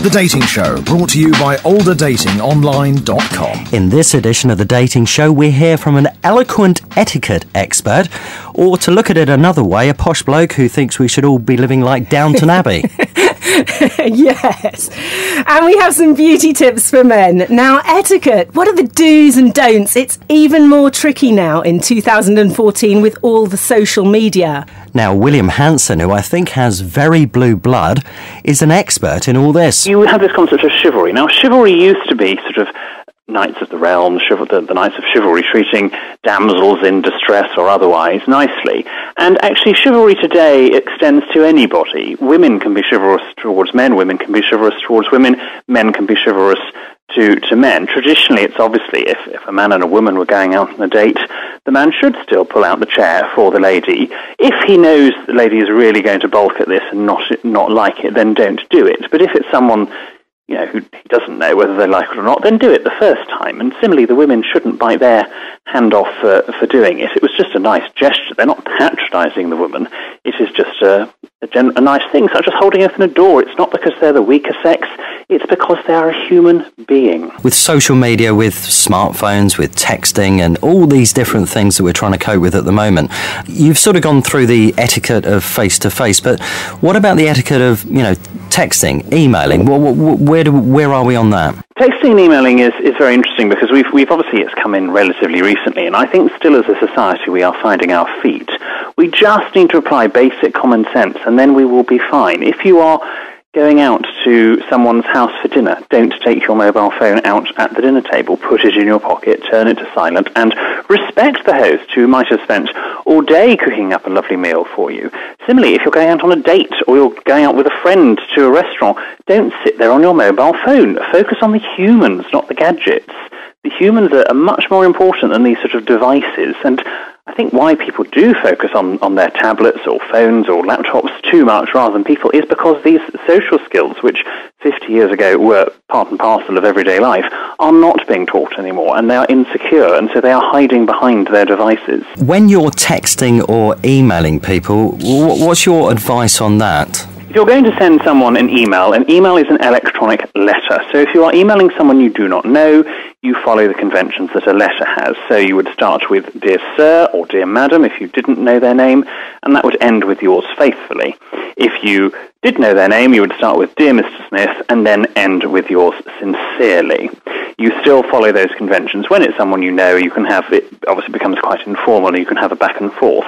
The Dating Show, brought to you by olderdatingonline.com. In this edition of The Dating Show, we hear from an eloquent etiquette expert, or to look at it another way, a posh bloke who thinks we should all be living like Downton Abbey. Yes. And we have some beauty tips for men. Now, etiquette, what are the do's and don'ts? It's even more tricky now in 2014 with all the social media. Now, William Hanson, who I think has very blue blood, is an expert in all this. You have this concept of chivalry. Now, chivalry used to be sort of knights of the realm, the knights of chivalry, treating damsels in distress or otherwise nicely. And actually, chivalry today extends to anybody. Women can be chivalrous towards men, women can be chivalrous towards women, men can be chivalrous to men. Traditionally, it's obviously, if a man and a woman were going out on a date, the man should still pull out the chair for the lady. If he knows the lady is really going to balk at this and not like it, then don't do it. But if it's someone who he doesn't know whether they like it or not, then do it the first time. And similarly, the women shouldn't bite their hand off for doing it. It was just a nice gesture. They're not patronising the woman. It is just a nice thing, such as holding open a door. It's not because they're the weaker sex. It's because they are a human being. With social media, with smartphones, with texting, and all these different things that we're trying to cope with at the moment, you've sort of gone through the etiquette of face-to-face, but what about the etiquette of, texting, emailing? Where are we on that? Texting and emailing is very interesting because we've obviously, it's come in relatively recently, and I think still as a society we are finding our feet. We just need to apply basic common sense, and then we will be fine. If you are going out to someone's house for dinner, don't take your mobile phone out at the dinner table. Put it in your pocket, turn it to silent, and respect the host who might have spent all day cooking up a lovely meal for you. Similarly, if you're going out on a date or you're going out with a friend to a restaurant, don't sit there on your mobile phone. Focus on the humans, not the gadgets. The humans are much more important than these sort of devices, and I think why people do focus on their tablets or phones or laptops too much rather than people is because these social skills, which 50 years ago were part and parcel of everyday life, are not being taught anymore, and they are insecure, and so they are hiding behind their devices. When you're texting or emailing people, what's your advice on that? If you're going to send someone an email is an electronic letter. So if you are emailing someone you do not know, you follow the conventions that a letter has. So you would start with Dear Sir or Dear Madam if you didn't know their name, and that would end with Yours faithfully. If you did know their name, you would start with Dear Mr. Smith and then end with Yours sincerely. You still follow those conventions. When it's someone you know, you can have, it obviously becomes quite informal and you can have a back and forth.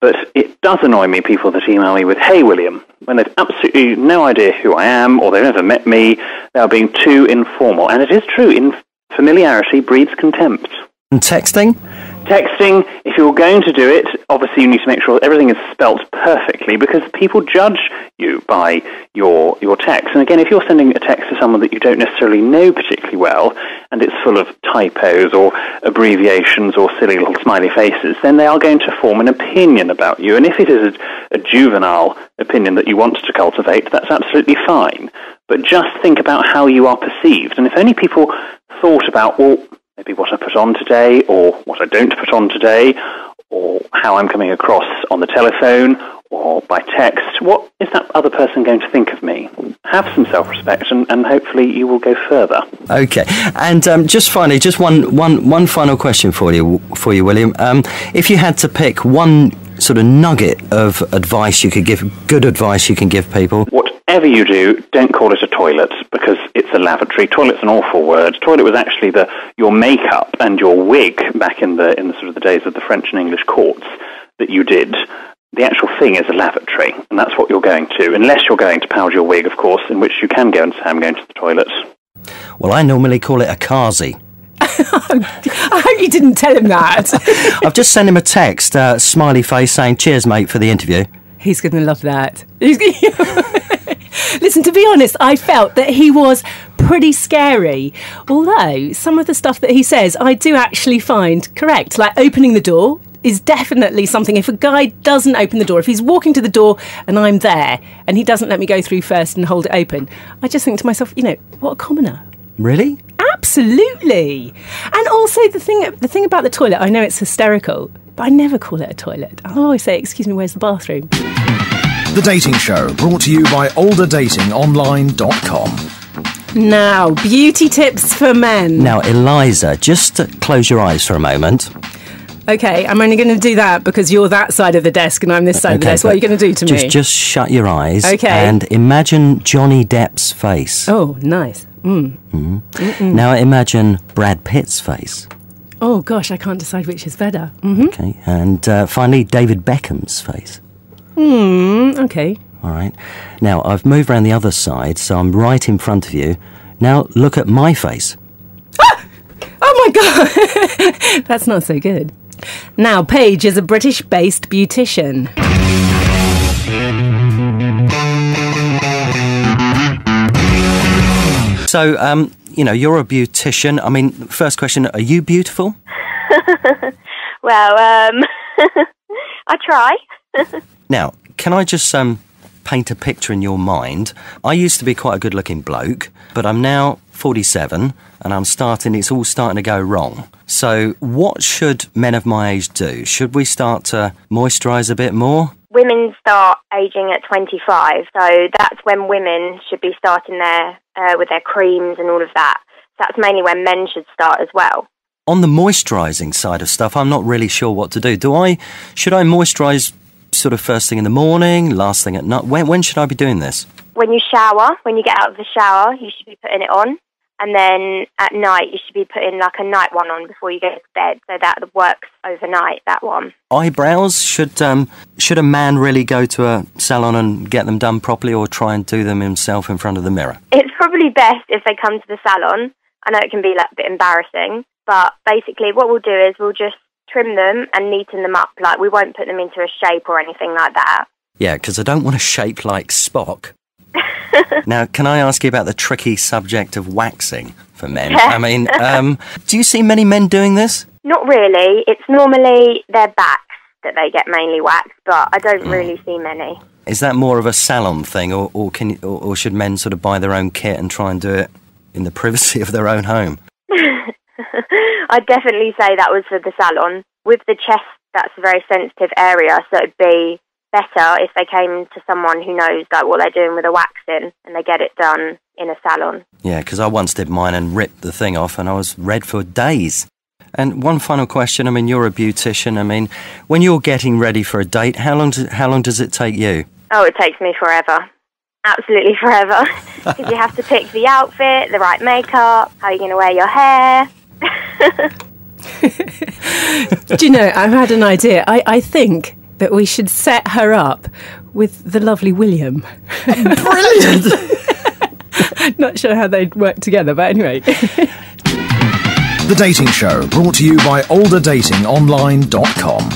But it does annoy me, people that email me with, Hey William, when they've absolutely no idea who I am or they've never met me. They are being too informal. And it is true, familiarity breeds contempt. And texting? Texting, if you're going to do it, obviously you need to make sure that everything is spelt perfectly because people judge you by your text. And again, if you're sending a text to someone that you don't necessarily know particularly well and it's full of typos or abbreviations or silly little smiley faces, then they are going to form an opinion about you. And if it is a juvenile opinion that you want to cultivate, that's absolutely fine. But just think about how you are perceived. And if only people thought about, maybe what I put on today, or what I don't put on today, or how I'm coming across on the telephone, or by text, what is that other person going to think of me? Have some self-respect, and hopefully you will go further. Okay, and just finally, just one final question for you, William. If you had to pick one sort of nugget of advice you could give, good advice you can give people. Whatever you do, don't call it a toilet because it's a lavatory. Toilet's an awful word. Toilet was actually your makeup and your wig back in the sort of the days of the French and English courts that you did. The actual thing is a lavatory, and that's what you're going to, unless you're going to powder your wig, of course, in which you can go and say, I'm going to the toilet. Well, I normally call it a kazi. I hope you didn't tell him that. I've just sent him a text, smiley face, saying, cheers, mate, for the interview. He's going to love that. Listen, to be honest, I felt that he was pretty scary. Although some of the stuff that he says, I do actually find correct. Like opening the door is definitely something. If a guy doesn't open the door, if he's walking to the door and I'm there and he doesn't let me go through first and hold it open, I just think to myself, what a commoner. Really? Absolutely. And also the thing about the toilet, I know it's hysterical, but I never call it a toilet. I always say, excuse me, where's the bathroom? The Dating Show, brought to you by olderdatingonline.com. Now, beauty tips for men. Now, Eliza, just close your eyes for a moment. Okay, I'm only going to do that because you're that side of the desk and I'm this side of the desk. What are you going to do to me? Just shut your eyes. Okay. And imagine Johnny Depp's face. Oh, nice. Now imagine Brad Pitt's face. Oh, gosh, I can't decide which is better. Okay. And finally, David Beckham's face. Okay. All right. Now, I've moved around the other side, so I'm right in front of you. Now, look at my face. Ah! Oh, my God. That's not so good. Now, Paige is a British-based beautician. So, you're a beautician. I mean, first question, are you beautiful? Well, I try. Now, can I just paint a picture in your mind? I used to be quite a good-looking bloke, but I'm now 47 and it's all starting to go wrong. So what should men of my age do? Should we start to moisturise a bit more? Women start ageing at 25, so that's when women should be starting with their creams and all of that. That's mainly when men should start as well. On the moisturising side of stuff, I'm not really sure what to do. Should I moisturise sort of first thing in the morning, last thing at night? When should I be doing this? When you shower, when you get out of the shower, you should be putting it on. And then at night, you should be putting like a night one on before you go to bed, so that works overnight, that one. Eyebrows, should a man really go to a salon and get them done properly, or try and do them himself in front of the mirror? It's probably best if they come to the salon. I know it can be like a bit embarrassing, but basically what we'll do is we'll just trim them and neaten them up. Like, we won't put them into a shape or anything like that. Yeah, because I don't want a shape like Spock. Now, can I ask you about the tricky subject of waxing for men? I mean, do you see many men doing this? Not really. It's normally their backs that they get mainly waxed, but I don't really see many. Is that more of a salon thing, or should men sort of buy their own kit and try and do it in the privacy of their own home? I'd definitely say that was for the salon. With the chest, that's a very sensitive area, so it'd be better if they came to someone who knows like what they're doing with the waxing and they get it done in a salon. Yeah, because I once did mine and ripped the thing off and I was red for days. And one final question, I mean, you're a beautician. I mean, when you're getting ready for a date, how long does it take you? Oh, it takes me forever. Absolutely forever. Because you have to pick the outfit, the right makeup, how you're going to wear your hair. Do you know, I've had an idea. I think that we should set her up with the lovely William. Brilliant! Not sure how they'd work together, but anyway. The Dating Show, brought to you by olderdatingonline.com.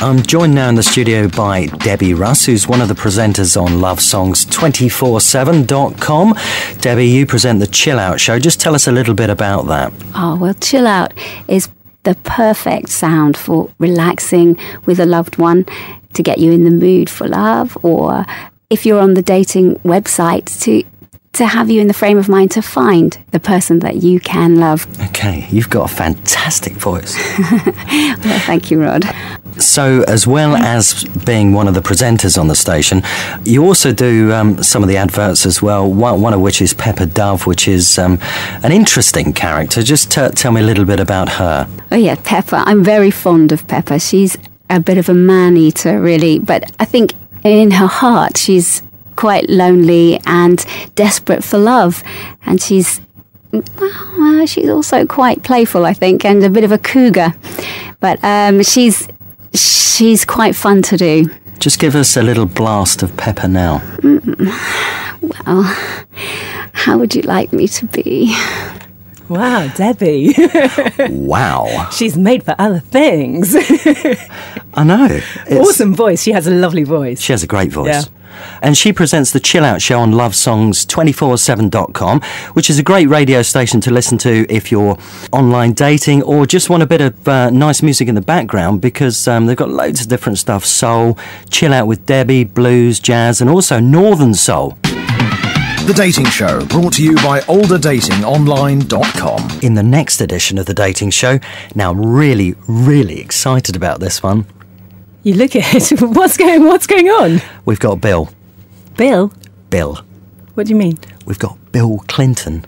I'm joined now in the studio by Debbie Russ, who's one of the presenters on lovesongs247.com. Debbie, you present the Chill Out Show. Just tell us a little bit about that. Oh, well, Chill Out is the perfect sound for relaxing with a loved one, to get you in the mood for love, or if you're on the dating website, to have you in the frame of mind to find the person that you can love. Okay, you've got a fantastic voice. Well, thank you, Rod. So, as well as being one of the presenters on the station, you also do some of the adverts as well, one of which is Pepper Dove, which is an interesting character. Just tell me a little bit about her. Oh, yeah, Pepper. I'm very fond of Pepper. She's a bit of a man-eater, really, but I think in her heart she's quite lonely and desperate for love, and she's also quite playful, I think, and a bit of a cougar, but she's quite fun to do. Just give us a little blast of Pepper now. Well, how would you like me to be? Wow, Debbie. Wow. She's made for other things. I know. Awesome voice. She has a lovely voice. She has a great voice. Yeah. And she presents the Chill Out Show on lovesongs247.com, which is a great radio station to listen to if you're online dating or just want a bit of nice music in the background, because they've got loads of different stuff. Soul, Chill Out with Debbie, blues, jazz, and also Northern Soul. The Dating Show, brought to you by olderdatingonline.com. In the next edition of The Dating Show, now I'm really, really excited about this one. You look at it. What's going on? We've got Bill. Bill? Bill. What do you mean? We've got Bill Clinton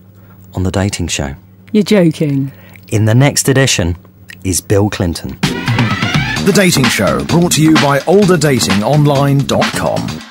on The Dating Show. You're joking. In the next edition is Bill Clinton. The Dating Show, brought to you by olderdatingonline.com.